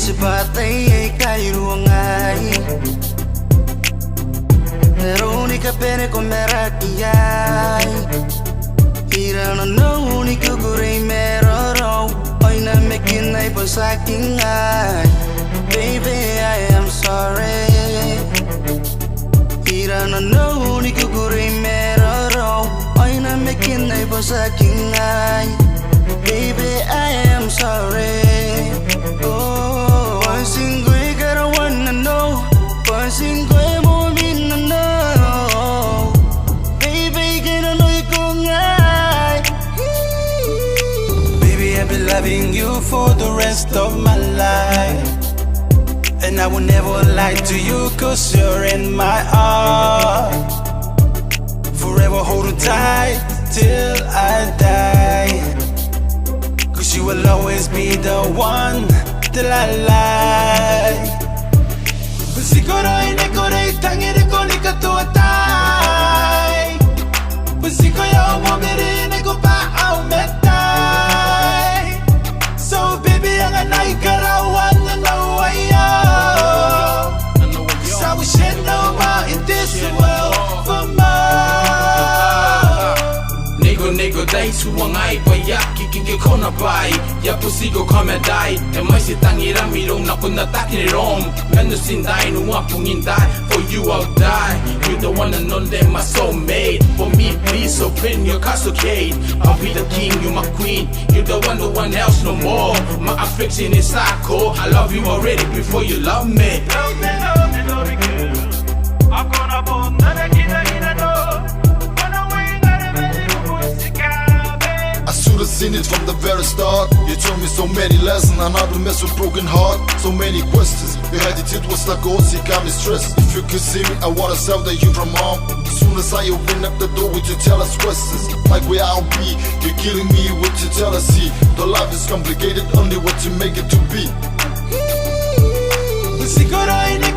Sipatay kay ruangay Neroni ka pene ko merakiyay Ira na noni kukuray meroro Oy na mekinay po sa aking ay Baby, I am sorry Ira na noni kukuray meroro Oy na mekinay po sa aking ay Baby, I am sorry Pansin ko'y karawan na no Pansin ko'y mumin na no Baby, kinanoy ko nga'y Baby, I've been loving you for the rest of my life And I will never lie to you cause you're in my heart Forever holding tight till I die Cause you will always be the one till I lie Siguro hindi ko rin tangin ko ni katuatay Siguro yung mamirin ko pa ang metay So baby ang anay karawan na nawaya So we should know about in this world for more Nego day suwangay payak kikiki ko na bay Ya pusigo kame dai E may sitangira mirong na kunataki rom Menu sinday nunga punginday For you I'll die You the one and only my soulmate For me please open your cascade I'll be the king, you my queen You the one else no more My affection is psycho I love you already before you love me Love me, love me, love me good I'm gonna put none of I should've seen it from the very start. You told me so many lessons on how to mess with broken heart. So many questions. Your attitude was like ghost, it got me stressed. If you could see me, I wanna sell that you from home. As soon as I open up the door, would you tell us questions? Like where I'll be, you're killing me, would you tell us see? The life is complicated, only what you make it to be. Siguro hindi